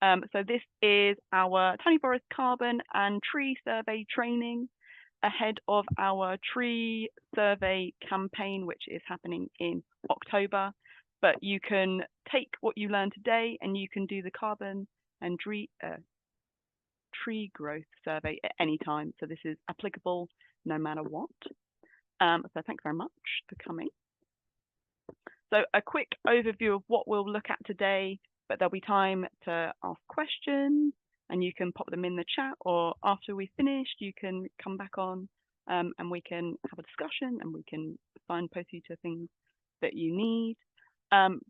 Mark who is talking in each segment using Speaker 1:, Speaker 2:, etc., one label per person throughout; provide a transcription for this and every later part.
Speaker 1: So this is our Tiny Forest Carbon and Tree Survey training ahead of our tree survey campaign, which is happening in October. But you can take what you learned today and you can do the carbon and tree growth survey at any time. So this is applicable no matter what. So thanks very much for coming. So a quick overview of what we'll look at today, but there'll be time to ask questions and you can pop them in the chat, or after we've finished, you can come back on and we can have a discussion and we can signpost you to things that you need.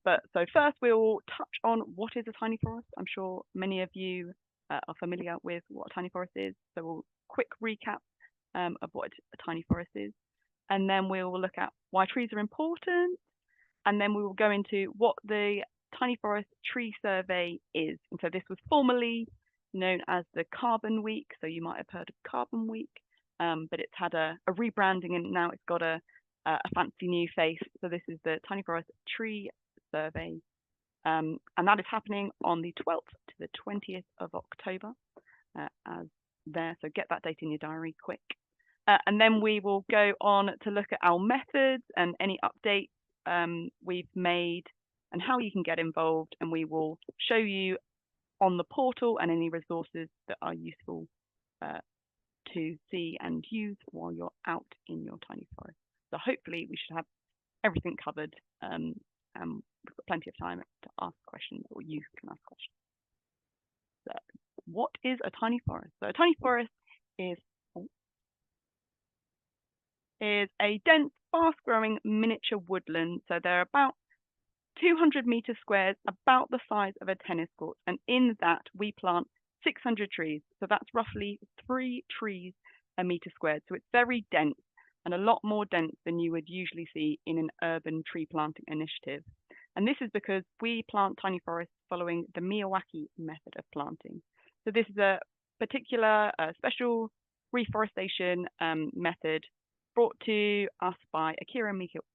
Speaker 1: But so first we'll touch on what is a tiny forest. I'm sure many of you are familiar with what a tiny forest is. So we'll quick recap of what a tiny forest is. And then we'll look at why trees are important. And then we will go into what the Tiny Forest Tree Survey is. And so this was formerly known as the Carbon Week. So you might have heard of Carbon Week, but it's had a rebranding and now it's got a fancy new face. So this is the Tiny Forest Tree Survey. And that is happening on the 12th to the 20th of October as there. So get that date in your diary quick. And then we will go on to look at our methods and any updates we've made and how you can get involved, and we will show you on the portal and any resources that are useful to see and use while you're out in your tiny forest. So hopefully we should have everything covered and we've got plenty of time to ask questions, or you can ask questions. So what is a tiny forest? So a tiny forest is a dense, fast-growing miniature woodland. So they're about 200 meter squares, about the size of a tennis court. And in that, we plant 600 trees. So that's roughly 3 trees a meter squared. So it's very dense and a lot more dense than you would usually see in an urban tree planting initiative. And this is because we plant tiny forests following the Miyawaki method of planting. So this is a particular special reforestation method brought to us by Akira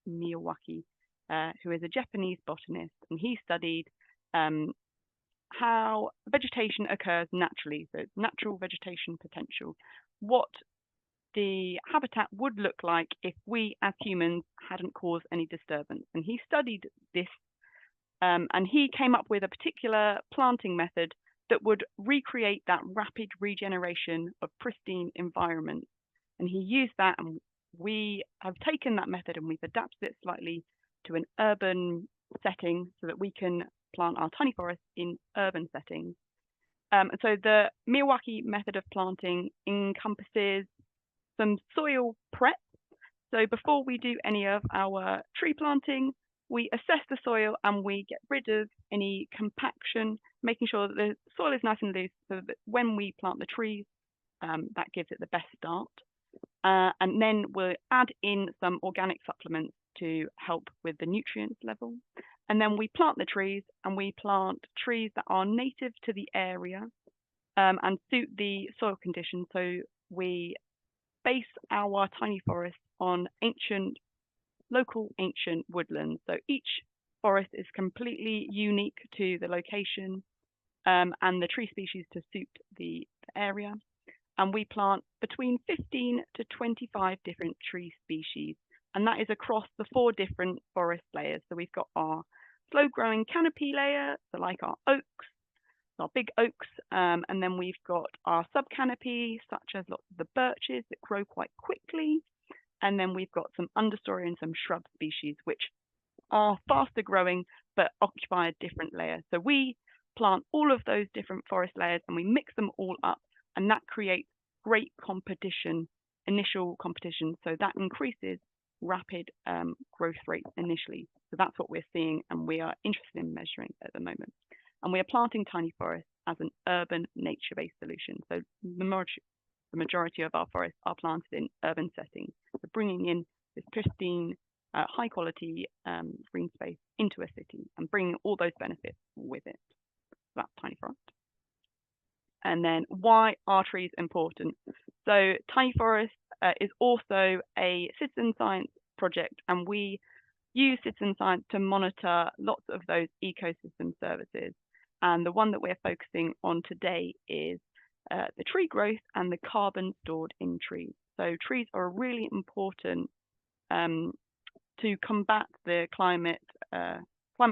Speaker 1: Miyawaki, who is a Japanese botanist, and he studied how vegetation occurs naturally, so natural vegetation potential, what the habitat would look like if we as humans hadn't caused any disturbance. And he studied this and he came up with a particular planting method that would recreate that rapid regeneration of pristine environments. And he used that, and we have taken that method and we've adapted it slightly to an urban setting so that we can plant our tiny forests in urban settings. And so the Miyawaki method of planting encompasses some soil prep. So before we do any of our tree planting, we assess the soil and we get rid of any compaction, making sure that the soil is nice and loose so that when we plant the trees, that gives it the best start. And then we'll add in some organic supplements to help with the nutrients level. And then we plant the trees, and we plant trees that are native to the area and suit the soil conditions. So we base our tiny forest on local ancient woodlands. So each forest is completely unique to the location and the tree species to suit the area. And we plant between 15 to 25 different tree species. And that is across the 4 different forest layers. So we've got our slow-growing canopy layer, so like our oaks, our big oaks. And then we've got our sub-canopy, such as lots of the birches that grow quite quickly. And then we've got some understory and some shrub species, which are faster growing, but occupy a different layer. So we plant all of those different forest layers and we mix them all up. And that creates great competition, initial competition. So that increases rapid growth rates initially. So that's what we're seeing and we are interested in measuring at the moment. And we are planting tiny forests as an urban nature-based solution. So the majority of our forests are planted in urban settings. So bringing in this pristine, high quality green space into a city and bringing all those benefits with it. That's tiny forest. And then why are trees important? So Tiny Forest is also a citizen science project, and we use citizen science to monitor lots of those ecosystem services. And the one that we're focusing on today is the tree growth and the carbon stored in trees. So trees are really important to combat the climate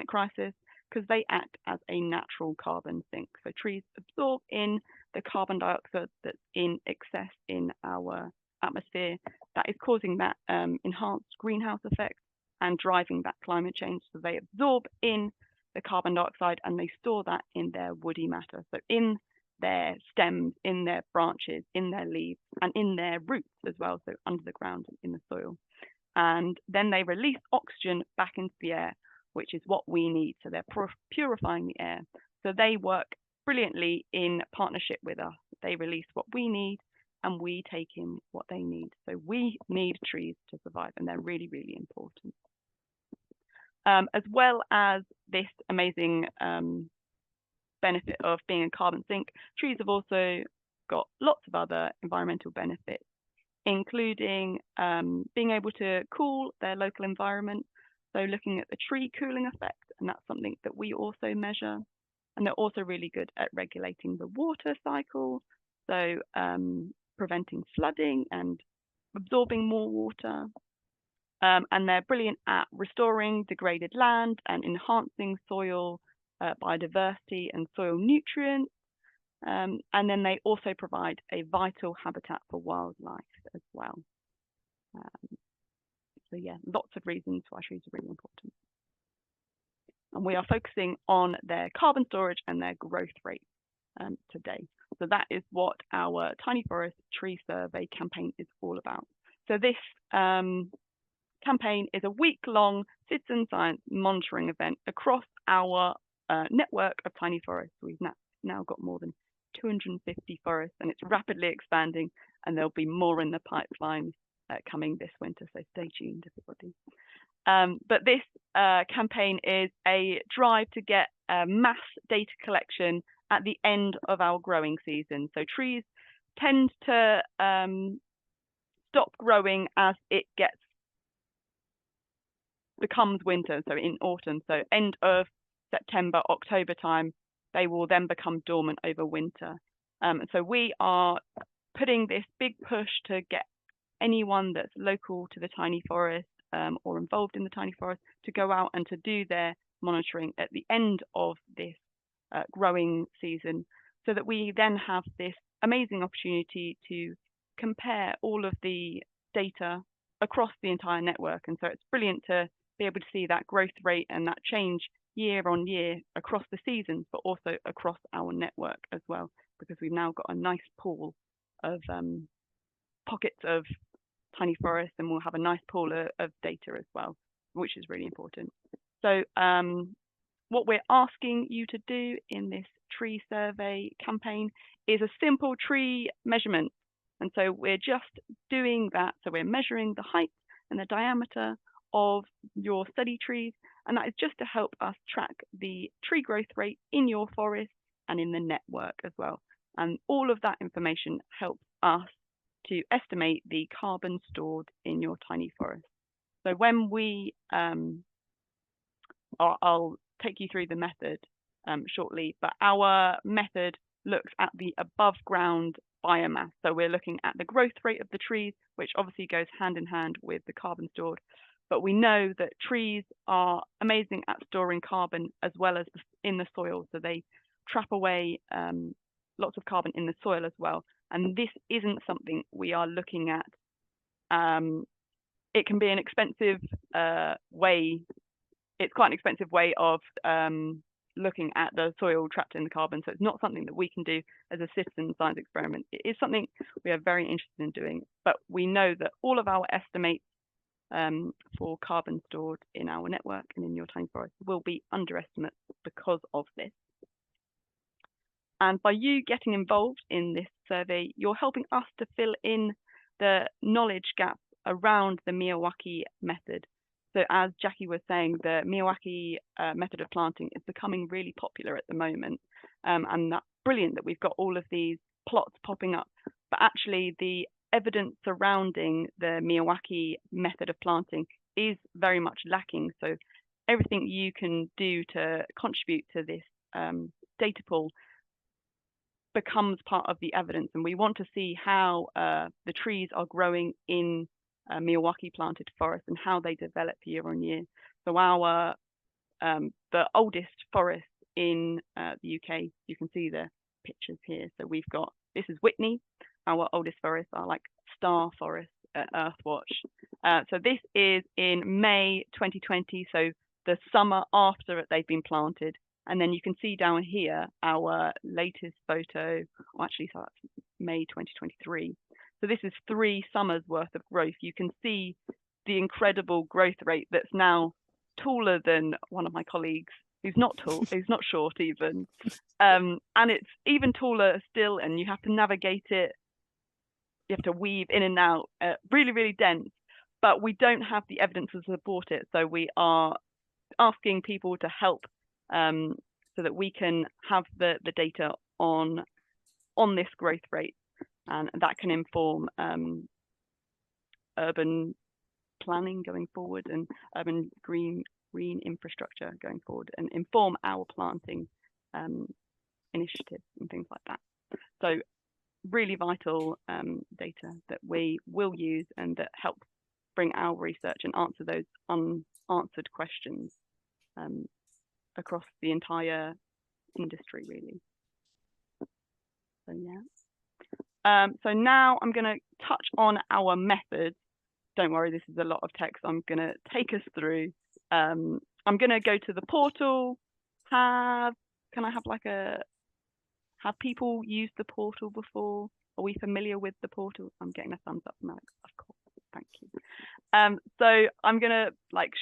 Speaker 1: crisis, because they act as a natural carbon sink. So trees absorb in the carbon dioxide that's in excess in our atmosphere that is causing that enhanced greenhouse effect and driving that climate change. So they absorb in the carbon dioxide and they store that in their woody matter. So in their stems, in their branches, in their leaves, and in their roots as well, so under the ground and in the soil. And then they release oxygen back into the air, which is what we need. So they're purifying the air. So they work brilliantly in partnership with us. They release what we need and we take in what they need. So we need trees to survive, and they're really, really important. As well as this amazing benefit of being a carbon sink, trees have also got lots of other environmental benefits, including being able to cool their local environment. So looking at the tree cooling effect, and that's something that we also measure. And they're also really good at regulating the water cycle, so preventing flooding and absorbing more water. And they're brilliant at restoring degraded land and enhancing soil biodiversity and soil nutrients. And then they also provide a vital habitat for wildlife as well. So yeah, lots of reasons why trees are really important. And we are focusing on their carbon storage and their growth rate today. So that is what our Tiny Forest Tree Survey campaign is all about. So this campaign is a week-long citizen science monitoring event across our network of tiny forests. We've now got more than 250 forests, and it's rapidly expanding, and there'll be more in the pipeline coming this winter, so stay tuned, everybody. But this campaign is a drive to get mass data collection at the end of our growing season. So trees tend to stop growing as it becomes winter, so in autumn. So end of September, October time, they will then become dormant over winter. So we are putting this big push to get anyone that's local to the tiny forest or involved in the tiny forest to go out and to do their monitoring at the end of this growing season, so that we then have this amazing opportunity to compare all of the data across the entire network. And so it's brilliant to be able to see that growth rate and that change year on year across the seasons, but also across our network as well, because we've now got a nice pool of pockets of tiny forests, and we'll have a nice pool of data as well, which is really important. So what we're asking you to do in this tree survey campaign is a simple tree measurement. And so we're just doing that. So we're measuring the height and the diameter of your study trees, and that is just to help us track the tree growth rate in your forest and in the network as well. And all of that information helps us to estimate the carbon stored in your tiny forest. So when we, I'll take you through the method shortly, but our method looks at the above ground biomass. So we're looking at the growth rate of the trees, which obviously goes hand in hand with the carbon stored. But we know that trees are amazing at storing carbon as well as in the soil. So they trap away lots of carbon in the soil as well. And this isn't something we are looking at. It can be an expensive way. It's quite an expensive way of looking at the soil trapped in the carbon. So it's not something that we can do as a citizen science experiment. It is something we are very interested in doing, but we know that all of our estimates for carbon stored in our network and in your tiny forest will be underestimates because of this. And by you getting involved in this survey, you're helping us to fill in the knowledge gaps around the Miyawaki method. So as Jackie was saying, the Miyawaki method of planting is becoming really popular at the moment. And that's brilliant that we've got all of these plots popping up. But actually, the evidence surrounding the Miyawaki method of planting is very much lacking. So everything you can do to contribute to this data pool becomes part of the evidence, and we want to see how the trees are growing in Miyawaki planted forest and how they develop year on year. So our the oldest forest in the UK, you can see the pictures here. So we've got, this is Witney. Our oldest forests are like star forests at Earthwatch. So this is in May 2020, so the summer after they've been planted. And then you can see down here our latest photo, well, actually, so that's May 2023. So this is 3 summers worth of growth. You can see the incredible growth rate that's now taller than one of my colleagues, who's not tall, who's not short even. And it's even taller still, and you have to navigate it. You have to weave in and out, really, really dense. But we don't have the evidence to support it. So we are asking people to help so that we can have the data on this growth rate, and that can inform urban planning going forward and urban green infrastructure going forward, and inform our planting initiatives and things like that. So really vital data that we will use and that help bring our research and answer those unanswered questions across the entire industry, really. So yeah. So now I'm going to touch on our methods. Don't worry, this is a lot of text. I'm going to take us through. I'm going to go to the portal. Have people used the portal before? Are we familiar with the portal? I'm getting a thumbs up from Alex. Of course, thank you. So I'm gonna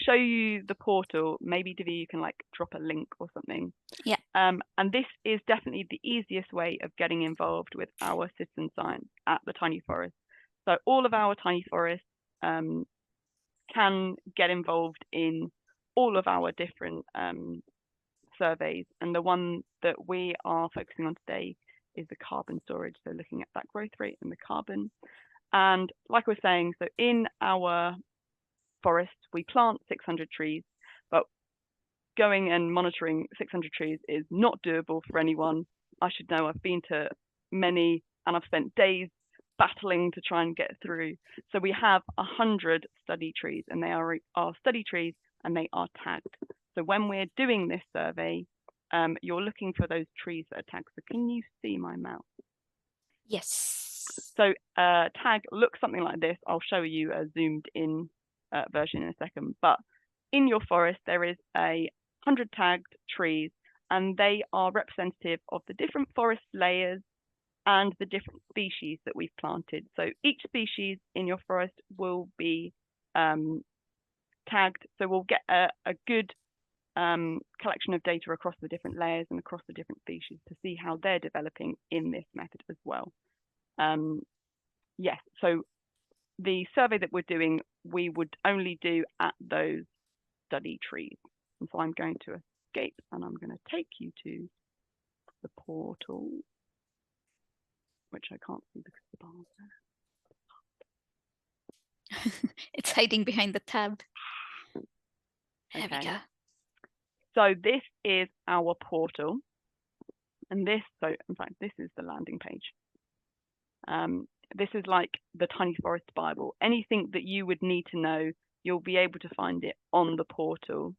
Speaker 1: show you the portal. Maybe Divi, you can drop a link or something.
Speaker 2: Yeah.
Speaker 1: And this is definitely the easiest way of getting involved with our citizen science at the Tiny Forest. So all of our Tiny Forests can get involved in all of our different surveys, and the one that we are focusing on today is the carbon storage, so looking at that growth rate and the carbon. And like we're saying, so in our forest we plant 600 trees, but going and monitoring 600 trees is not doable for anyone. I should know, I've been to many and I've spent days battling to try and get through. So we have 100 study trees, and they are study trees and they are tagged. So when we're doing this survey, you're looking for those trees that are tagged. So can you see my mouse?
Speaker 2: Yes.
Speaker 1: So tag looks something like this. I'll show you a zoomed in version in a second. But in your forest, there is 100 tagged trees, and they are representative of the different forest layers and the different species that we've planted. So each species in your forest will be tagged. So we'll get a good collection of data across the different layers and across the different species to see how they're developing in this method as well. Yes, so the survey that we're doing, we would only do at those study trees. And so I'm going to escape, and I'm going to take you to the portal, which I can't see because the bar's there.
Speaker 2: It's hiding behind the tab. There
Speaker 1: Okay.
Speaker 2: we go.
Speaker 1: So this is our portal, and in fact, this is the landing page. This is like the Tiny Forest Bible. Anything that you would need to know, you'll be able to find it on the portal.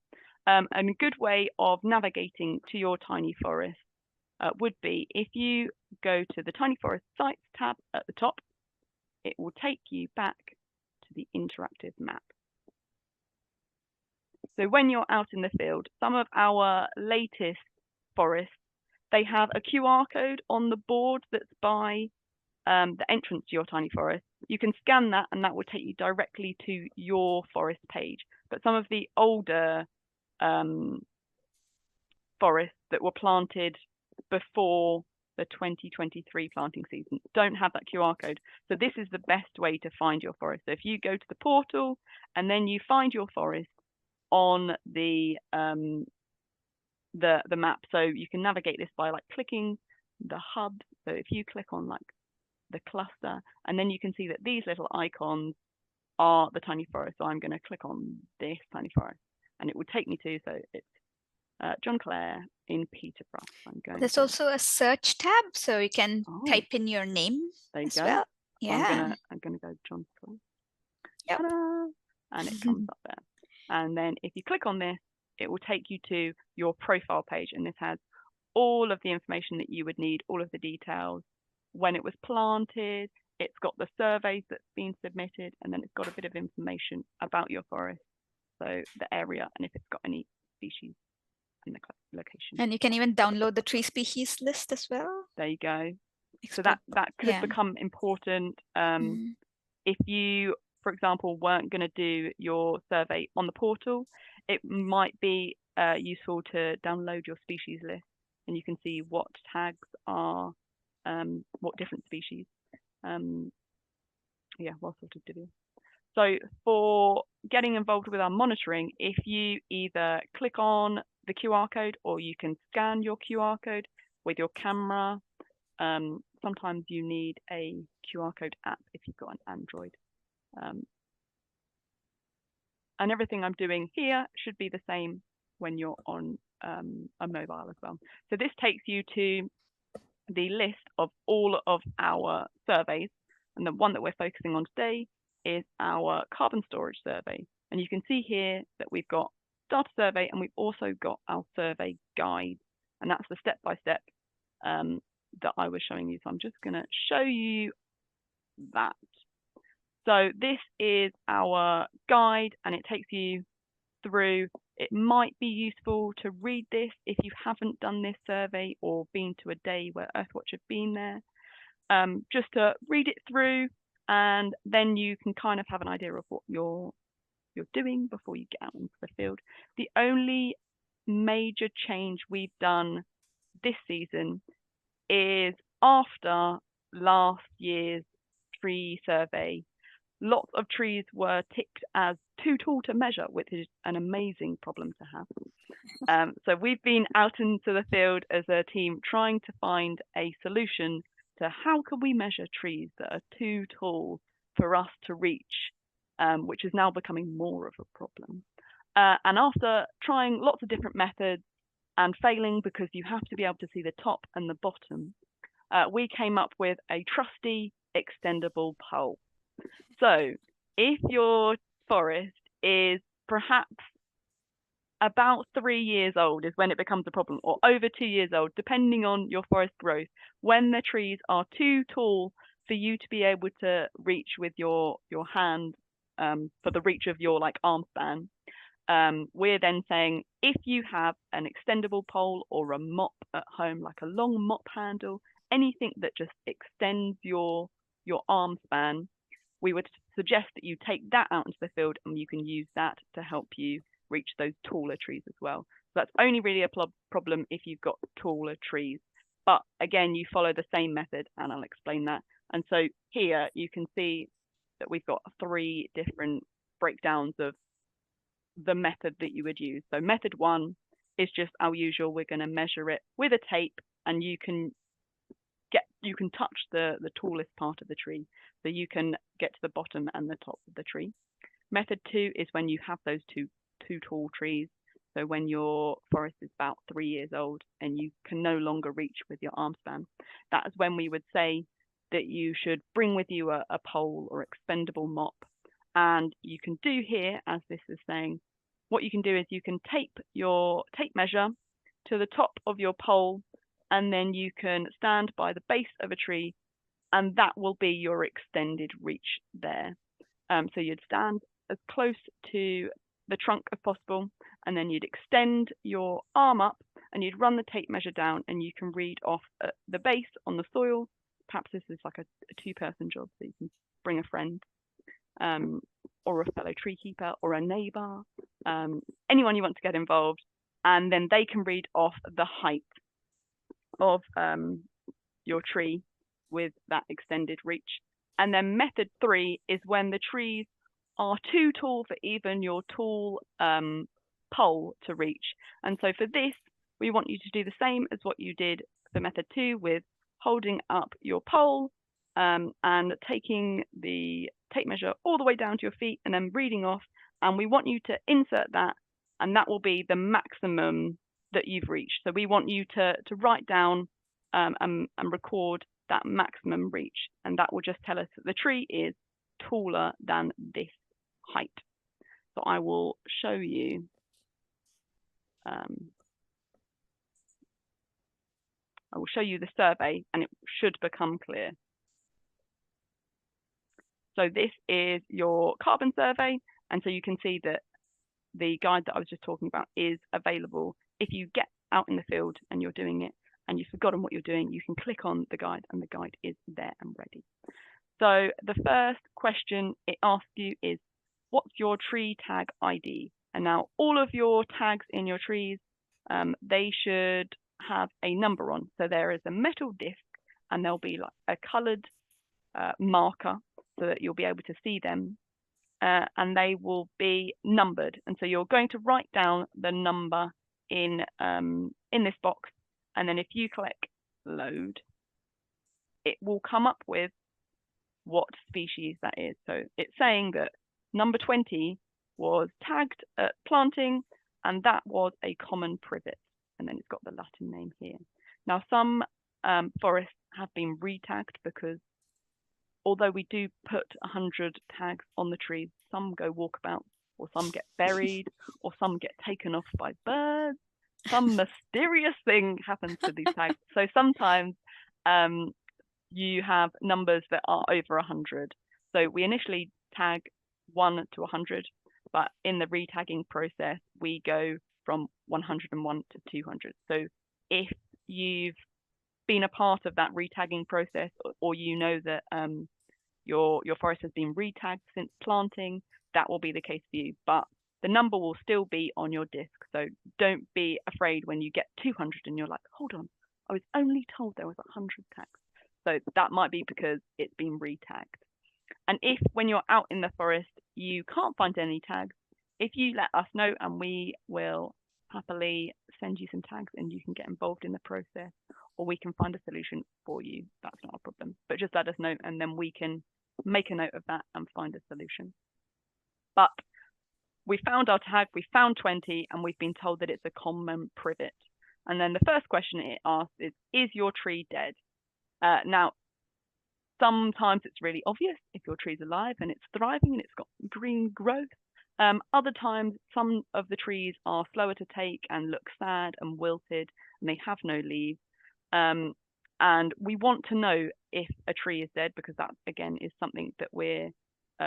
Speaker 1: And a good way of navigating to your Tiny Forest would be if you go to the Tiny Forest Sites tab at the top. It will take you back to the interactive map. So when you're out in the field, some of our latest forests, they have a QR code on the board that's by the entrance to your Tiny Forest. You can scan that, and that will take you directly to your forest page. But some of the older forests that were planted before the 2023 planting season don't have that QR code. So this is the best way to find your forest. So if you go to the portal and then you find your forest on the map, so you can navigate this by clicking the hub. So if you click on the cluster, and then you can see that these little icons are the Tiny Forest. So I'm going to click on this Tiny Forest, and it will take me to, so it's John Clare in Peterborough. I'm going
Speaker 2: There's
Speaker 1: to,
Speaker 2: also a search tab, so you can
Speaker 1: oh,
Speaker 2: type in your name
Speaker 1: there you
Speaker 2: as
Speaker 1: go.
Speaker 2: well.
Speaker 1: So
Speaker 2: Yeah.
Speaker 1: I'm gonna go John Clare.
Speaker 2: Yep.
Speaker 1: Ta-da! And it comes up there. And then if you click on this, it will take you to your profile page, and this has all of the information that you would need, all of the details, when it was planted, it's got the surveys that's been submitted, and then it's got a bit of information about your forest, so the area and if it's got any species and the location.
Speaker 2: And you can even download the tree species list as well.
Speaker 1: There you go. So
Speaker 2: Export.
Speaker 1: that could
Speaker 2: Yeah.
Speaker 1: become important
Speaker 2: Mhm.
Speaker 1: if you, for example, weren't going to do your survey on the portal. It might be useful to download your species list, and you can see what tags are, what different species. Yeah, well sorted video. So for getting involved with our monitoring, if you either click on the QR code or you can scan your QR code with your camera. Sometimes you need a QR code app if you've got an Android. And everything I'm doing here should be the same when you're on a mobile as well. So this takes you to the list of all of our surveys. And the one that we're focusing on today is our carbon storage survey. And you can see here that we've got data survey and we've also got our survey guide. And that's the step-by-step that I was showing you. So I'm just going to show you that. So this is our guide and it takes you through. It might be useful to read this if you haven't done this survey or been to a day where Earthwatch have been there. Just to read it through, and then you can kind of have an idea of what you're doing before you get out into the field. The only major change we've done this season is after last year's tree survey. Lots of trees were ticked as too tall to measure, which is an amazing problem to have. So we've been out into the field as a team trying to find a solution to how can we measure trees that are too tall for us to reach, which is now becoming more of a problem. And after trying lots of different methods and failing because you have to be able to see the top and the bottom, we came up with a trusty extendable pole. So if your forest is perhaps about 3 years old is when it becomes a problem, or over 2 years old, depending on your forest growth, when the trees are too tall for you to be able to reach with your hand, for the reach of your arm span, we're then saying if you have an extendable pole or a mop at home, like a long mop handle, anything that just extends your arm span, we would suggest that you take that out into the field and you can use that to help you reach those taller trees as well. So that's only really a problem if you've got taller trees. But again, you follow the same method and I'll explain that. And so here you can see that we've got 3 different breakdowns of the method that you would use. So method 1 is just our usual. We're going to measure it with a tape and you can touch the tallest part of the tree, so you can get to the bottom and the top of the tree. Method 2 is when you have those two tall trees, so when your forest is about 3 years old and you can no longer reach with your arm span. That is when we would say that you should bring with you a pole or expendable mop. And you can do here, as this is saying, what you can do is you can tape your tape measure to the top of your pole, and then you can stand by the base of a tree and that will be your extended reach there. So you'd stand as close to the trunk as possible and then you'd extend your arm up and you'd run the tape measure down and you can read off at the base on the soil. Perhaps this is like a 2-person job, so you can bring a friend or a fellow tree keeper or a neighbour, anyone you want to get involved, and then they can read off the height of your tree with that extended reach. And then method 3 is when the trees are too tall for even your tall pole to reach. And so for this, we want you to do the same as what you did for method 2 with holding up your pole and taking the tape measure all the way down to your feet and then reading off. And we want you to insert that, and that will be the maximum that you've reached. So we want you to write down and record that maximum reach, and that will just tell us that the tree is taller than this height. So I will show you. I will show you the survey, and it should become clear. So this is your carbon survey, and so you can see that the guide that I was just talking about is available. If you get out in the field and you're doing it and you've forgotten what you're doing, you can click on the guide and the guide is there and ready. So the first question it asks you is, what's your tree tag ID? And now all of your tags in your trees, they should have a number on. So there is a metal disc and there'll be like a coloured marker so that you'll be able to see them. And they will be numbered. And so you're going to write down the number in this box. And then if you click load, it will come up with what species that is. So it's saying that number 20 was tagged at planting, and that was a common privet. And then it's got the Latin name here. Now, some forests have been retagged because although we do put 100 tags on the trees, some go walkabout, or some get buried, or some get taken off by birds. Some mysterious thing happens to these tags. So sometimes you have numbers that are over 100. So we initially tag 1 to 100, but in the retagging process, we go from 101 to 200. So if you've been a part of that retagging process, or you know that your forest has been retagged since planting, that will be the case for you. But the number will still be on your disc. So don't be afraid when you get 200 and you're like, hold on, I was only told there was 100 tags. So that might be because it's been retagged. And if when you're out in the forest, you can't find any tags, if you let us know and we will happily send you some tags and you can get involved in the process, or we can find a solution for you. That's not a problem. But just let us know and then we can make a note of that and find a solution. But we found our tag, we found 20, and we've been told that it's a common privet. And then the first question it asks is your tree dead? Now, sometimes it's really obvious if your tree's alive and it's thriving and it's got green growth. Other times, some of the trees are slower to take and look sad and wilted, and they have no leaves. And we want to know if a tree is dead because that, again, is something that we're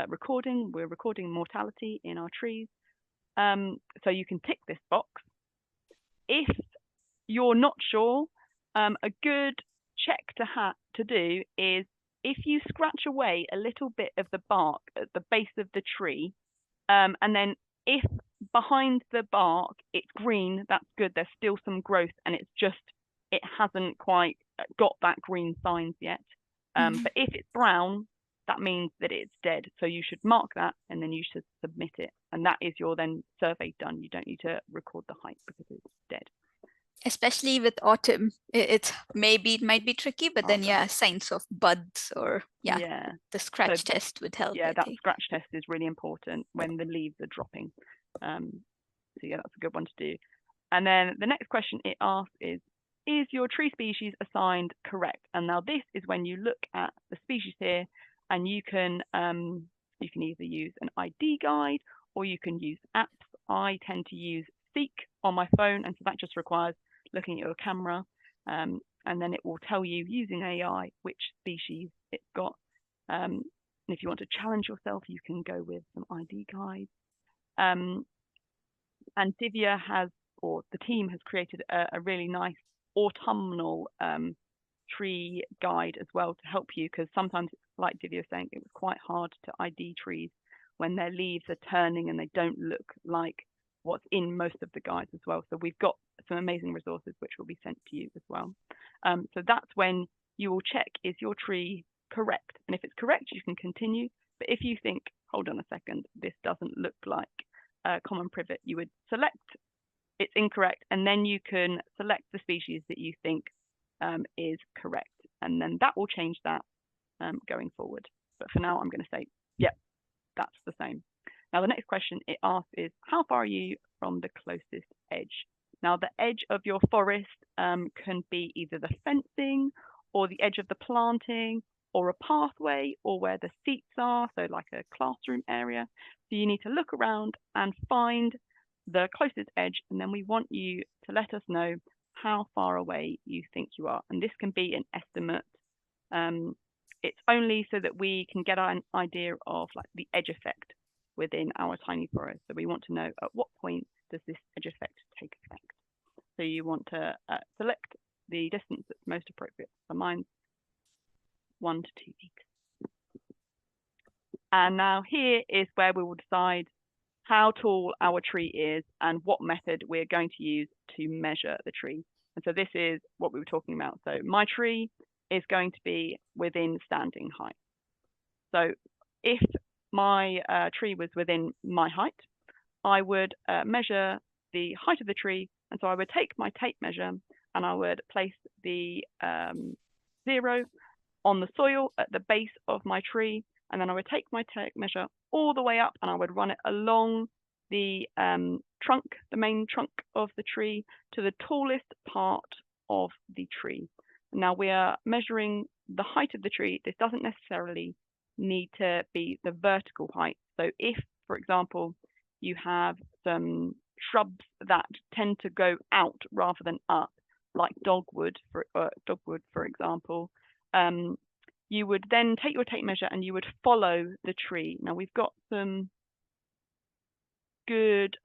Speaker 1: recording. We're recording mortality in our trees. So you can tick this box. If you're not sure, a good check to do is if you scratch away a little bit of the bark at the base of the tree, and then if behind the bark it's green, that's good. There's still some growth and it hasn't quite got that green signs yet. But if it's brown, that means that it's dead. So you should mark that and then you should submit it. And that is your then survey done. You don't need to record the height because it's dead.
Speaker 2: Especially with autumn, it might be tricky, but then signs of buds or the scratch test would help.
Speaker 1: Yeah, that scratch test is really important when the leaves are dropping. So yeah, that's a good one to do. And then the next question it asks is your tree species assigned correct? And now this is when you look at the species here, and you can either use an ID guide or you can use apps. I tend to use Seek on my phone, and so that just requires looking at your camera, and then it will tell you using AI which species it's got. And if you want to challenge yourself, you can go with some ID guides. And Divya the team has created a really nice autumnal tree guide as well to help you, because sometimes, like Divya was saying, it was quite hard to ID trees when their leaves are turning and they don't look like what's in most of the guides as well. So we've got some amazing resources which will be sent to you as well. So that's when you will check, is your tree correct? And if it's correct, you can continue. But if you think, hold on a second, this doesn't look like a common privet, you would select it's incorrect, and then you can select the species that you think is correct. And then that will change that going forward. But for now, I'm going to say, yep, that's the same. Now, the next question it asks is, how far are you from the closest edge? Now, the edge of your forest can be either the fencing or the edge of the planting or a pathway or where the seats are, so like a classroom area. So you need to look around and find the closest edge, and then we want you to let us know how far away you think you are. And this can be an estimate. It's only so that we can get an idea of like the edge effect within our tiny forest. So we want to know at what point does this edge effect take effect. So you want to select the distance that's most appropriate. So mine's 1 to 2 meters. And now here is where we will decide how tall our tree is and what method we're going to use to measure the tree. And so this is what we were talking about. So my tree is going to be within standing height. So if my tree was within my height, I would measure the height of the tree. And so I would take my tape measure and I would place the 0 on the soil at the base of my tree. And then I would take my tape measure all the way up and I would run it along the trunk, the main trunk of the tree, to the tallest part of the tree. Now we are measuring the height of the tree. This doesn't necessarily need to be the vertical height. So if, for example, you have some shrubs that tend to go out rather than up, like dogwood, for example, you would then take your tape measure and you would follow the tree. Now we've got some good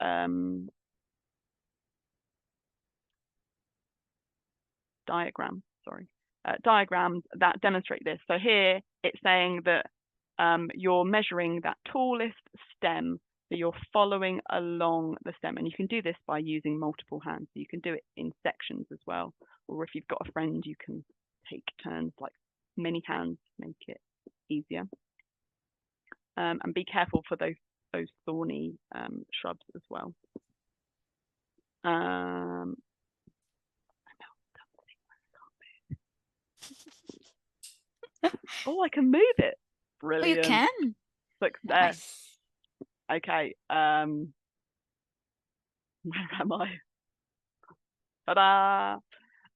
Speaker 1: diagrams that demonstrate this. So here it's saying that you're measuring that tallest stem, so you're following along the stem, and you can do this by using multiple hands. So you can do it in sections as well, or if you've got a friend, you can take turns, like many hands, make it easier. And be careful for those thorny shrubs as well. Oh, I can move it. Brilliant.
Speaker 2: Oh, you can.
Speaker 1: Success.
Speaker 2: Nice.
Speaker 1: Okay. Where am I? Ta-da!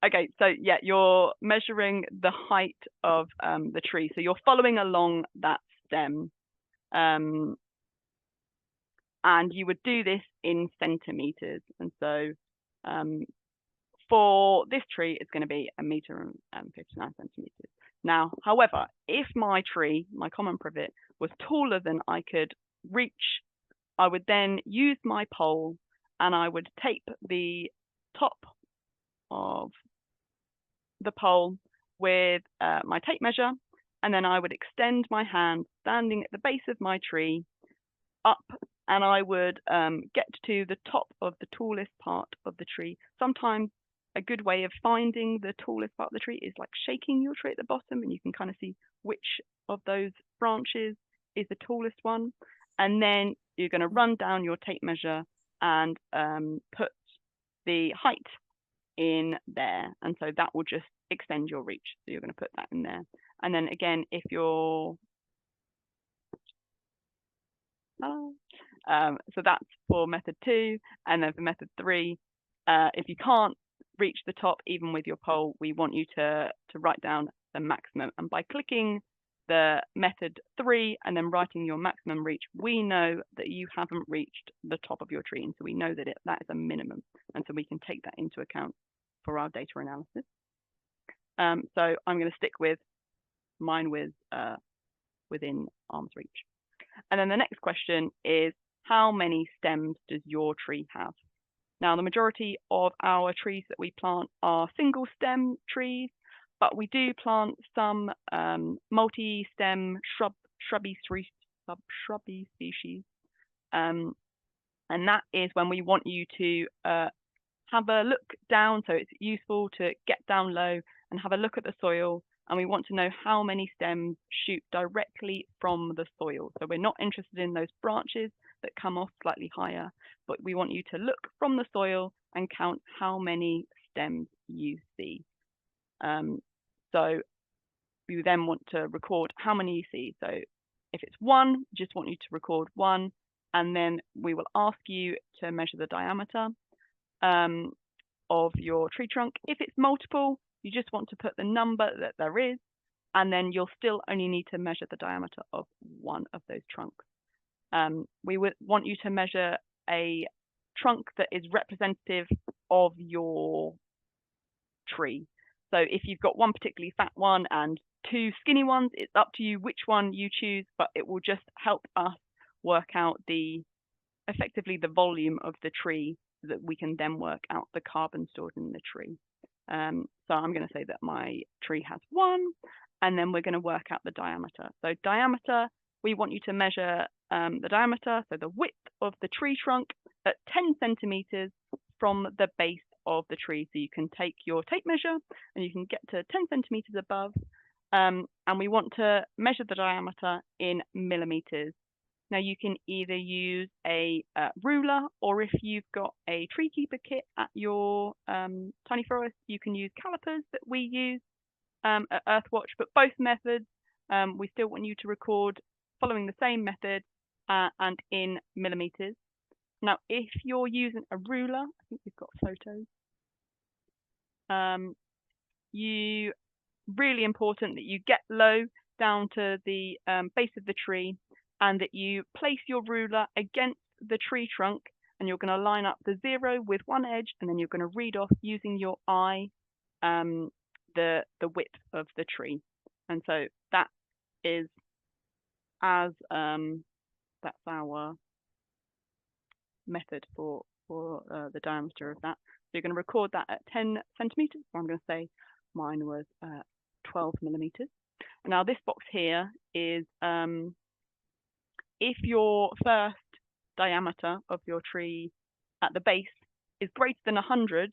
Speaker 1: Okay, so yeah, you're measuring the height of the tree. So you're following along that stem. And you would do this in centimeters. And so for this tree, it's going to be 1 meter and 59 centimeters. Now, however, if my tree, my common privet, was taller than I could reach, I would then use my pole and I would tape the top of the pole with my tape measure, and then I would extend my hand standing at the base of my tree up, and I would get to the top of the tallest part of the tree. Sometimes a good way of finding the tallest part of the tree is like shaking your tree at the bottom, and you can kind of see which of those branches is the tallest one. And then you're going to run down your tape measure and put the height in there, and so that will just extend your reach. So you're going to put that in there, and then again, if you're so that's for method 2, and then for method 3, if you can't reach the top even with your pole, we want you to write down the maximum, and by clicking the method 3 and then writing your maximum reach, we know that you haven't reached the top of your tree, and so we know that that is a minimum, and so we can take that into account for our data analysis. So I'm going to stick with mine with within arm's reach. And then the next question is, how many stems does your tree have? Now, the majority of our trees that we plant are single stem trees, but we do plant some multi-stem shrubby species. And that is when we want you to have a look down. So it's useful to get down low and have a look at the soil. And we want to know how many stems shoot directly from the soil. So we're not interested in those branches that come off slightly higher, but we want you to look from the soil and count how many stems you see. So you then want to record how many you see. So if it's 1, just want you to record 1, and then we will ask you to measure the diameter. of your tree trunk. If it's multiple, you just want to put the number that there is, and then you'll still only need to measure the diameter of one of those trunks. We would want you to measure a trunk that is representative of your tree. So if you've got one particularly fat one and two skinny ones, it's up to you which one you choose, but it will just help us work out effectively the volume of the tree, so that we can then work out the carbon stored in the tree. So I'm going to say that my tree has 1, and then we're going to work out the diameter. So diameter, we want you to measure the diameter, so the width of the tree trunk, at 10 centimeters from the base of the tree. So you can take your tape measure and you can get to 10 centimeters above, and we want to measure the diameter in millimeters. Now you can either use a ruler, or if you've got a tree keeper kit at your tiny forest, you can use calipers that we use at Earthwatch. But both methods, we still want you to record following the same method and in millimeters. Now, if you're using a ruler, I think we've got photos. You really important that you get low down to the base of the tree, and that you place your ruler against the tree trunk, and you're going to line up the 0 with one edge, and then you're going to read off using your eye the width of the tree. And so that is that's our method for the diameter of that. So you're going to record that at 10 centimeters. So I'm going to say mine was 12 millimeters. And now this box here is if your first diameter of your tree at the base is greater than 100,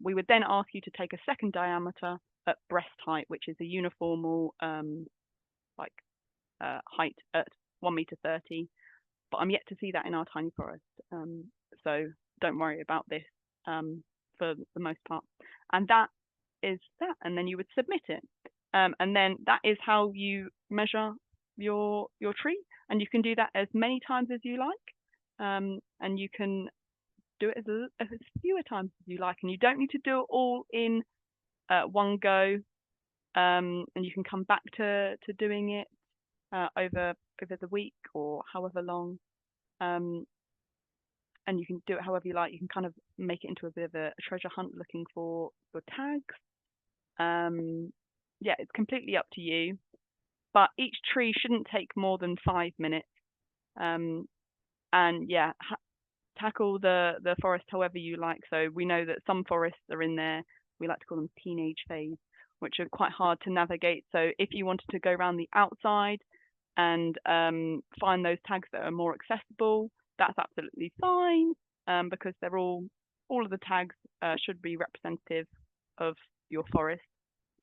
Speaker 1: we would then ask you to take a second diameter at breast height, which is a uniformal height at 1.30 meters. But I'm yet to see that in our tiny forest, so don't worry about this for the most part. And that is that, and then you would submit it, and then that is how you measure your tree. And you can do that as many times as you like, and you can do it as fewer times as you like, and you don't need to do it all in one go, and you can come back to doing it over the week or however long, and you can do it however you like. You can kind of make it into a bit of a treasure hunt looking for your tags. Yeah, it's completely up to you, but each tree shouldn't take more than 5 minutes, and yeah, tackle the forest however you like. So we know that some forests are in there, we like to call them teenage phase, which are quite hard to navigate. So if you wanted to go around the outside and find those tags that are more accessible, that's absolutely fine, because they're all of the tags should be representative of your forest.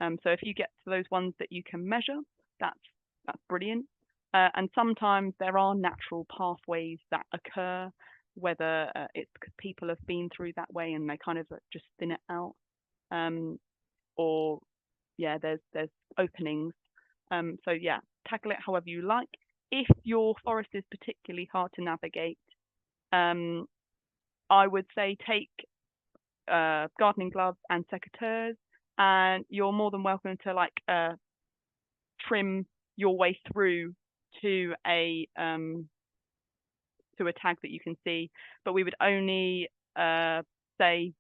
Speaker 1: So if you get to those ones that you can measure, that's brilliant. And sometimes there are natural pathways that occur, whether it's because people have been through that way and they kind of just thin it out, or yeah, there's openings. So yeah, tackle it however you like. If your forest is particularly hard to navigate, I would say take gardening gloves and secateurs, and you're more than welcome to trim your way through to a tag that you can see. But we would only say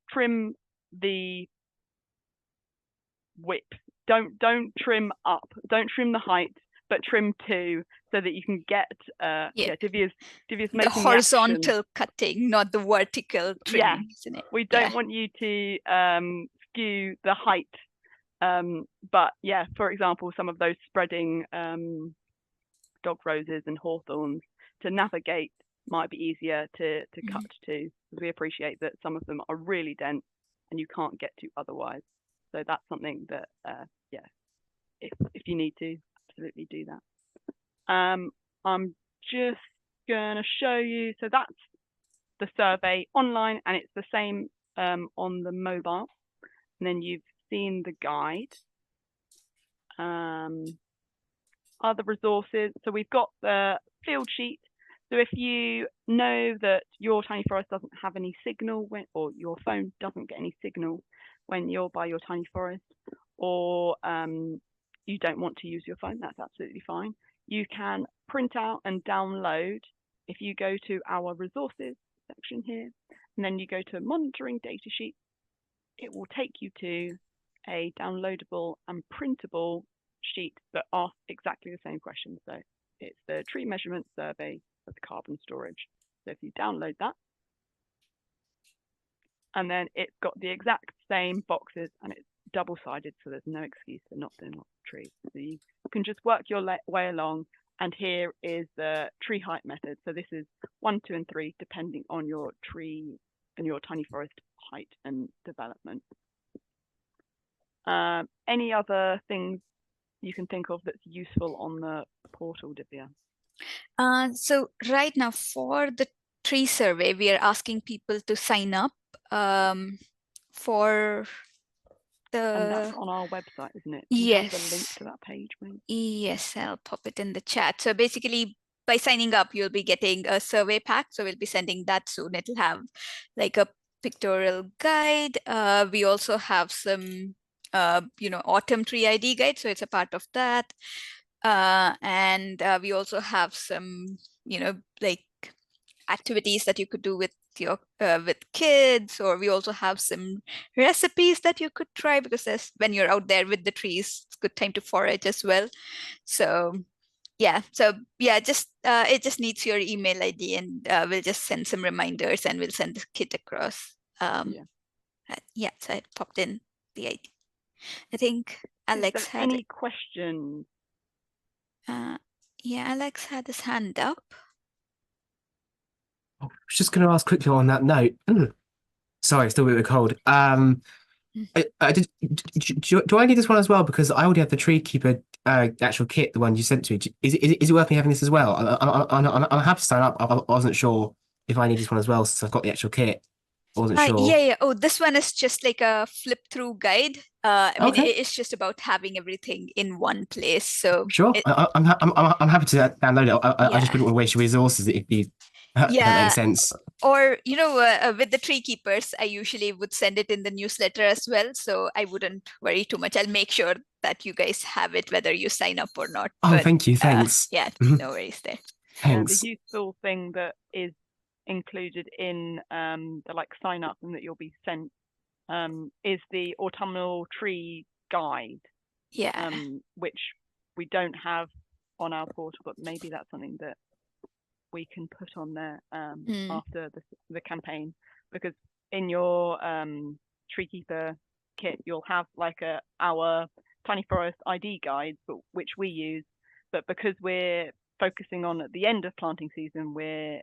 Speaker 1: trim the width. Don't trim up. Don't trim the height, but trim to, so that you can get Divya's making
Speaker 2: the horizontal cutting, not the vertical trimming, isn't it?
Speaker 1: We don't want you to skew the height, but yeah, for example, some of those spreading dog roses and hawthorns, to navigate might be easier to cut to, because we appreciate that some of them are really dense and you can't get to otherwise. So that's something that if you need to, absolutely do that. I'm just gonna show you, so that's the survey online, and it's the same on the mobile, and then you've seen the guide. Other resources, so we've got the field sheet. So if you know that your tiny forest doesn't have any signal or your phone doesn't get any signal when you're by your tiny forest, or you don't want to use your phone, that's absolutely fine. You can print out and download. If you go to our resources section here, and then you go to monitoring datasheet, it will take you to a downloadable and printable sheet that asks exactly the same question. So it's the tree measurement survey for the carbon storage. So if you download that, and then it's got the exact same boxes and it's double-sided, so there's no excuse for not doing lots of trees. So you can just work your way along, and here is the tree height method. So this is 1, 2, and 3, depending on your tree and your tiny forest height and development. Any other things you can think of that's useful on the portal, Divya?
Speaker 2: So right now for the tree survey, we are asking people to sign up for
Speaker 1: and that's on our website, isn't it?
Speaker 2: Yes.
Speaker 1: You have the link to that page, maybe?
Speaker 2: Yes, I'll pop it in the chat. So basically, by signing up, you'll be getting a survey pack. So we'll be sending that soon. It'll have like a pictorial guide. We also have some, autumn tree ID guide. So it's a part of that. And we also have some, like activities that you could do with your with kids, or we also have some recipes that you could try, because when you're out there with the trees, it's a good time to forage as well. So just it just needs your email ID, and we'll just send some reminders and we'll send the kit across. So I popped in the ID. I think Alex had
Speaker 1: any questions.
Speaker 2: Alex had his hand up.
Speaker 3: I was just going to ask quickly on that note. Sorry, still a bit cold. Do I need this one as well? Because I already have the Tree Keeper actual kit, the one you sent to me. Is it worth me having this as well? I'm happy to sign up. I wasn't sure if I need this one as well, since I've got the actual kit. I wasn't sure.
Speaker 2: Yeah. Oh, this one is just like a flip through guide. It's just about having everything in one place. So
Speaker 3: sure, I'm happy to download it. I just wouldn't want to waste your resources if you. That makes sense.
Speaker 2: Or, with the Tree Keepers, I usually would send it in the newsletter as well. So I wouldn't worry too much. I'll make sure that you guys have it, whether you sign up or not.
Speaker 3: Oh, thank you. Thanks.
Speaker 2: No worries there.
Speaker 3: Thanks.
Speaker 1: The useful thing that is included in the sign up and that you'll be sent is the autumnal tree guide. Which we don't have on our portal, but maybe that's something that we can put on there after the campaign, because in your Tree Keeper kit you'll have our Tiny Forest ID guides, which we use, but because we're focusing on at the end of planting season, we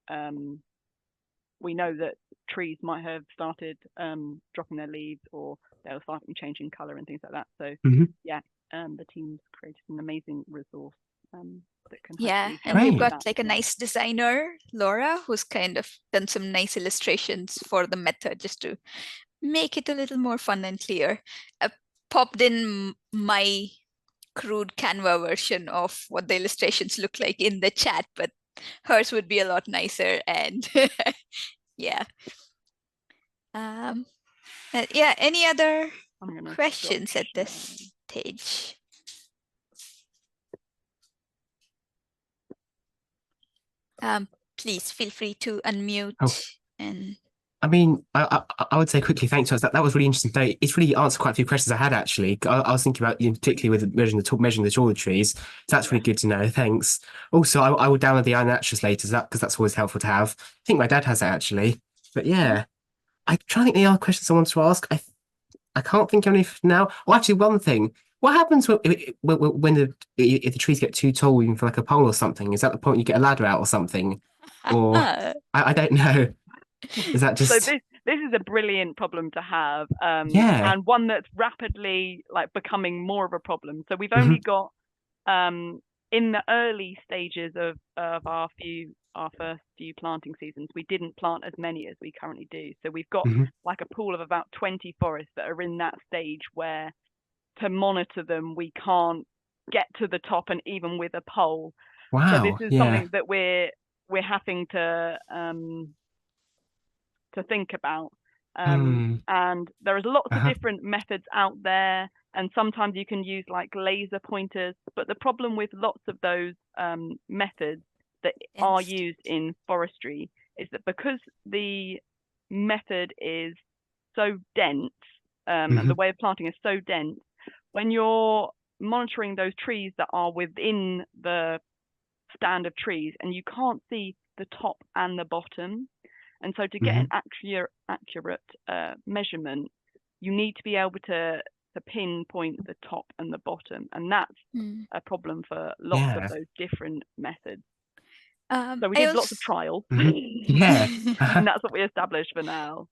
Speaker 1: know that trees might have started dropping their leaves, or they'll start changing color and things like that. So the team's created an amazing resource that can
Speaker 2: and we've got a nice designer, Laura, who's kind of done some nice illustrations for the method, just to make it a little more fun and clear. I popped in my crude Canva version of what the illustrations look like in the chat, but hers would be a lot nicer. And any other questions at this stage? Please feel free to unmute. And
Speaker 3: I mean, I would say quickly, thanks. That was really interesting. It's really answered quite a few questions I had, actually. I was thinking about, particularly with measuring the taller trees. So that's really good to know. Thanks. Also, I will download the iNaturalist later, because that's always helpful to have. I think my dad has that, actually. But yeah, I'm trying to think of the other questions I want to ask. I can't think of any now. Well, actually, one thing. What happens when if the trees get too tall, even for a pole or something? Is that the point you get a ladder out or something? Or I don't know. Is that just...
Speaker 1: So this is a brilliant problem to have, and one that's rapidly becoming more of a problem. So we've only got in the early stages of our first few planting seasons, we didn't plant as many as we currently do. So we've got a pool of about 20 forests that are in that stage where, to monitor them, we can't get to the top, and even with a pole.
Speaker 3: Wow.
Speaker 1: So this is something that we're we're having to think about. And there is lots of different methods out there, and sometimes you can use like laser pointers, but the problem with lots of those methods that are used in forestry is that because the method is so dense, and the way of planting is so dense, when you're monitoring those trees that are within the stand of trees and you can't see the top and the bottom, and so to get an accurate measurement, you need to be able to pinpoint the top and the bottom, and that's a problem for lots of those different methods. So we did lots of trials.
Speaker 3: Yeah.
Speaker 1: And that's what we established for now.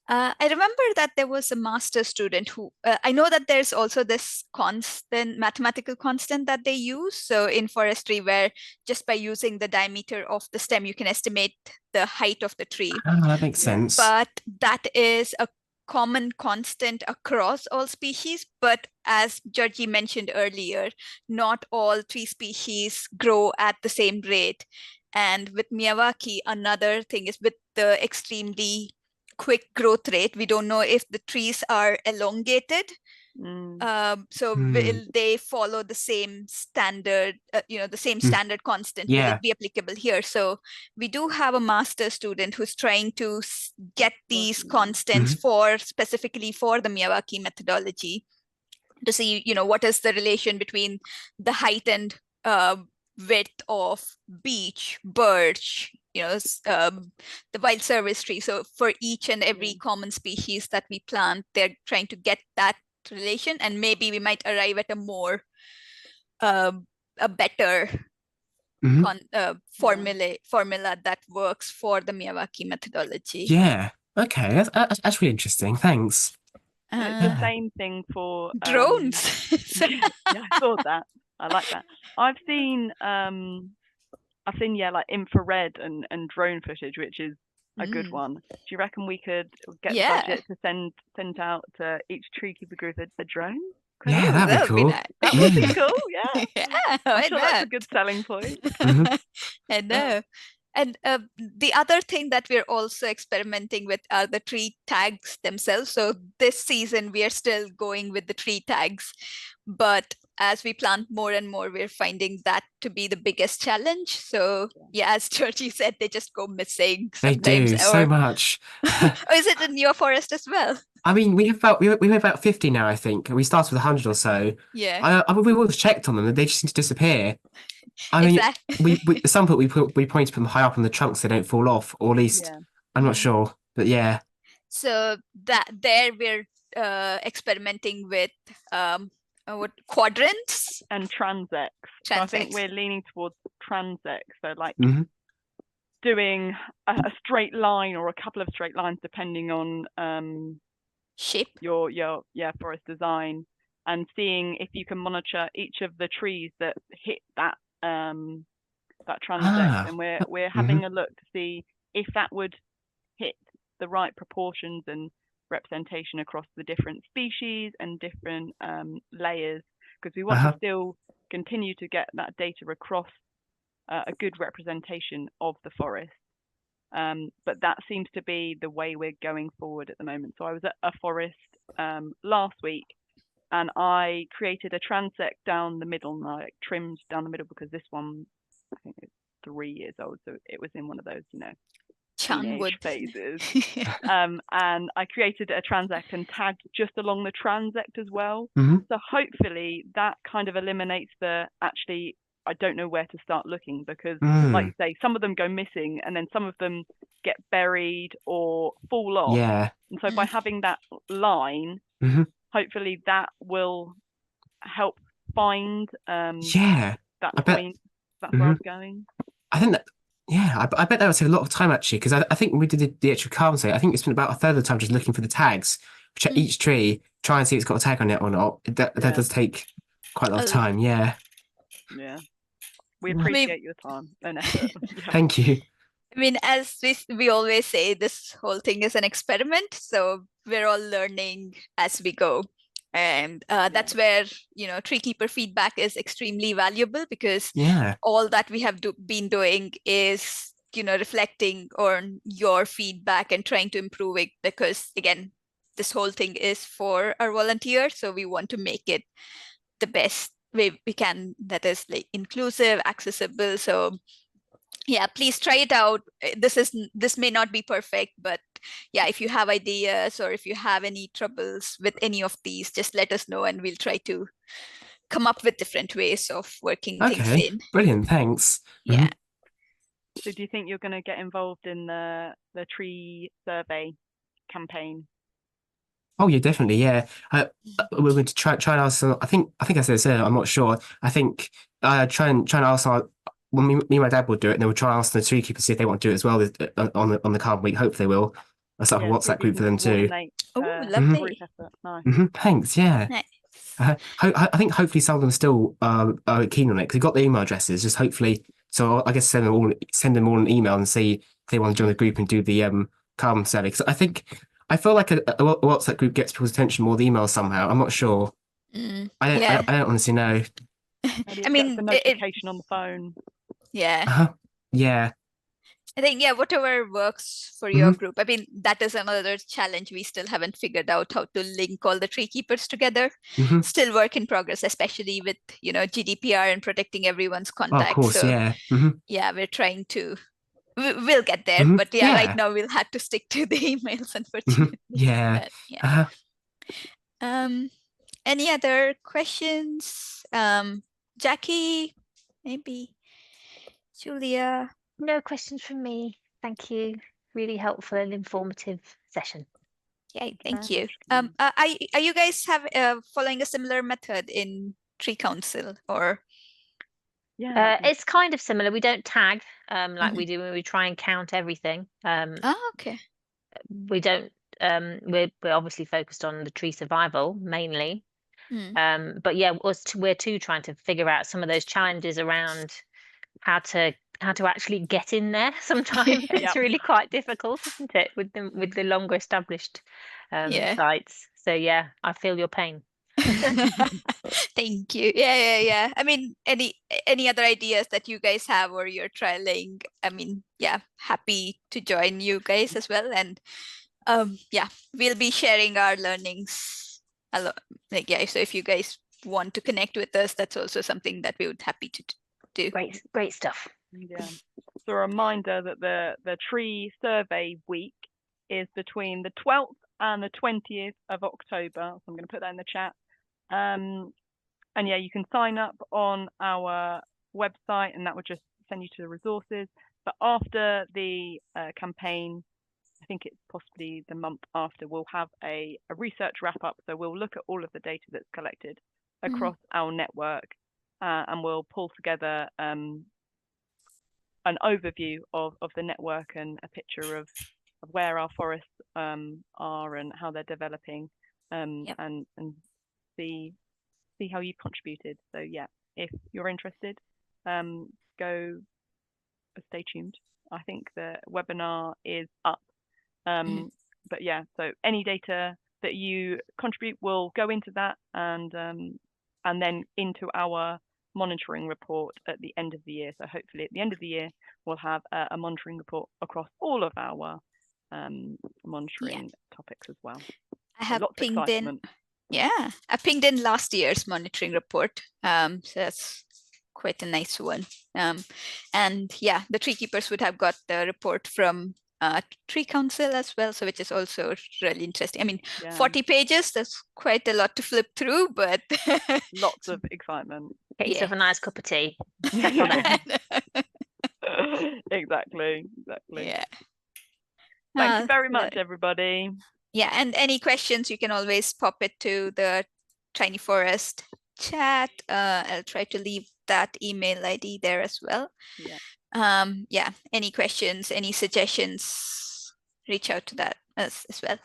Speaker 2: I remember that there was a master student who, I know that there's also this constant, mathematical constant that they use. So in forestry, where just by using the diameter of the stem, you can estimate the height of the tree.
Speaker 3: Oh, that makes sense.
Speaker 2: But that is a common constant across all species. But as Georgie mentioned earlier, not all tree species grow at the same rate. And with Miyawaki, another thing is with the extremely quick growth rate, we don't know if the trees are elongated. So will they follow the same standard, the same standard constant? Will it be applicable here? So we do have a master student who's trying to get these constants specifically for the Miyawaki methodology to see, what is the relation between the height and width of beech, birch, the wild service tree. So for each and every common species that we plant, they're trying to get that relation, and maybe we might arrive at a more a better formula that works for the Miyawaki methodology.
Speaker 3: Yeah. Okay. That's really interesting. Thanks.
Speaker 1: It's the same thing for
Speaker 2: drones.
Speaker 1: Yeah, I saw that. I like that. I've seen like infrared and drone footage, which is a good one. Do you reckon we could get the budget to send out to each tree keeper group a drone?
Speaker 3: Yeah, that'd be cool.
Speaker 1: That would be cool. Yeah.
Speaker 2: Yeah,
Speaker 1: I'm sure that's a good selling point.
Speaker 2: I know. And the other thing that we're also experimenting with are the tree tags themselves. So this season, we are still going with the tree tags. But as we plant more and more, we're finding that to be the biggest challenge. So yeah, as Georgie said, they just go missing sometimes.
Speaker 3: They do so much.
Speaker 2: Or is it in your forest as well?
Speaker 3: I mean, we have about 50 now, I think. We started with 100 or so.
Speaker 2: Yeah.
Speaker 3: I mean, we always checked on them, and they just seem to disappear. I mean, at some point we point to them high up on the trunks so they don't fall off, or at least I'm not sure, but yeah.
Speaker 2: So we're experimenting with quadrants
Speaker 1: and transects. So I think we're leaning towards transects. So like doing a straight line or a couple of straight lines depending on
Speaker 2: shape
Speaker 1: your forest design, and seeing if you can monitor each of the trees that hit that transect, and we're having a look to see if that would hit the right proportions and representation across the different species and different layers, because we want to still continue to get that data across a good representation of the forest. But that seems to be the way we're going forward at the moment. So I was at a forest last week, and I created a transect down the middle, and I trimmed down the middle because this one, I think it's 3 years old, so it was in one of those, teenage phases. And I created a transect and tagged just along the transect as well. So hopefully that kind of eliminates I don't know where to start looking, because like you say, some of them go missing and then some of them get buried or fall off.
Speaker 3: Yeah.
Speaker 1: And so by having that line, hopefully that will help find that point. That's where I was going.
Speaker 3: I think that, I bet that would save a lot of time actually, because I think when we did the actual carbon study, I think we spent about a third of the time just looking for the tags, check each tree, try and see if it's got a tag on it or not. That does take quite a lot of time. Yeah.
Speaker 1: We appreciate your time and effort.
Speaker 3: Thank you.
Speaker 2: I mean, as we always say, this whole thing is an experiment, so we're all learning as we go. And that's where, tree keeper feedback is extremely valuable, because all that we have been doing is reflecting on your feedback and trying to improve it, because again, this whole thing is for our volunteers, so we want to make it the best way we can, that is like inclusive, accessible. So yeah, please try it out. This may not be perfect, but yeah, if you have ideas or if you have any troubles with any of these, just let us know and we'll try to come up with different ways of working things
Speaker 3: Okay,
Speaker 2: in.
Speaker 3: brilliant. Thanks.
Speaker 2: Yeah.
Speaker 1: So do you think you're going to get involved in the tree survey campaign?
Speaker 3: Oh yeah, definitely. Yeah, we're going to try and ask. I think I said this earlier. I'm not sure. I think try and ask our. Well, me and my dad will do it, and then we'll try and ask the tree keepers see if they want to do it as well on the carbon week. Hope they will. I'll start a
Speaker 1: Yeah, see
Speaker 3: WhatsApp
Speaker 1: if you
Speaker 3: group for
Speaker 1: can
Speaker 3: them too.
Speaker 1: coordinate,
Speaker 2: Oh,
Speaker 1: group
Speaker 2: lovely.
Speaker 1: effort. Nice.
Speaker 3: Thanks. Yeah.
Speaker 2: Nice.
Speaker 3: I think hopefully some of them still are keen on it because we've got the email addresses. Just hopefully, so I guess send them all an email and see if they want to join the group and do the carbon survey. Because I feel like a WhatsApp group gets people's attention more than emails somehow. I'm not sure. I don't honestly know.
Speaker 1: Maybe
Speaker 2: I mean,
Speaker 1: the notification on the phone.
Speaker 2: Yeah.
Speaker 3: Yeah.
Speaker 2: I think, whatever works for your group. I mean, that is another challenge. We still haven't figured out how to link all the tree keepers together. Still work in progress, especially with, GDPR and protecting everyone's contacts.
Speaker 3: Oh, of course,
Speaker 2: so,
Speaker 3: yeah.
Speaker 2: Yeah, we're trying to, we'll get there. But right now we'll have to stick to the emails, unfortunately.
Speaker 3: Yeah.
Speaker 2: But, any other questions? Jackie, maybe Julia?
Speaker 4: No questions from me. Thank you. Really helpful and informative session.
Speaker 2: Yeah, thank you. Are you guys following a similar method in Tree Council, or?
Speaker 4: Yeah, it's kind of similar. We don't tag like we do when we try and count everything.
Speaker 2: Okay.
Speaker 4: We don't. We're obviously focused on the tree survival mainly. But yeah, we're too trying to figure out some of those challenges around how to actually get in there. Sometimes it's really quite difficult, isn't it, with the longer established sites. So yeah, I feel your pain.
Speaker 2: Thank you. Yeah. I mean, any other ideas that you guys have or you're trialing? I mean, yeah, happy to join you guys as well. And yeah, we'll be sharing our learnings a lot. So if you guys want to connect with us, that's also something that we would happy to do.
Speaker 4: Great stuff.
Speaker 1: Yeah. So a reminder that the tree survey week is between the 12th and the 20th of October. So I'm going to put that in the chat. And yeah, you can sign up on our website and that will just send you to the resources. But after the campaign, I think it's possibly the month after, we'll have a research wrap up. So we'll look at all of the data that's collected across our network and we'll pull together an overview of the network and a picture of where our forests are and how they're developing and see how you've contributed. So yeah, if you're interested, go stay tuned. I think the webinar is up. But yeah, so any data that you contribute will go into that and then into our monitoring report at the end of the year. So hopefully at the end of the year, we'll have a monitoring report across all of our monitoring topics as well.
Speaker 2: I have pinged in. Yeah, I pinged in last year's monitoring report. So that's quite a nice one. And yeah, the tree keepers would have got the report from Tree Council as well, so which is also really interesting. I mean, 40 pages, that's quite a lot to flip through, but
Speaker 1: lots of excitement.
Speaker 4: Get yourself a nice cup of tea.
Speaker 1: Exactly.
Speaker 2: Yeah.
Speaker 1: Thank you very much, everybody.
Speaker 2: Yeah, and any questions, you can always pop it to the Tiny Forest chat. I'll try to leave that email ID there as well. Yeah, any questions, any suggestions, reach out to that as well.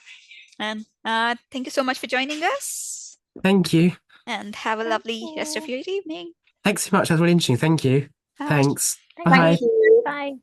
Speaker 2: And thank you so much for joining us.
Speaker 3: Thank you.
Speaker 2: And have a lovely rest of your evening.
Speaker 3: Thanks so much. That was really interesting. Thank you.
Speaker 2: Bye.
Speaker 3: Thanks.
Speaker 4: Thank you. Bye.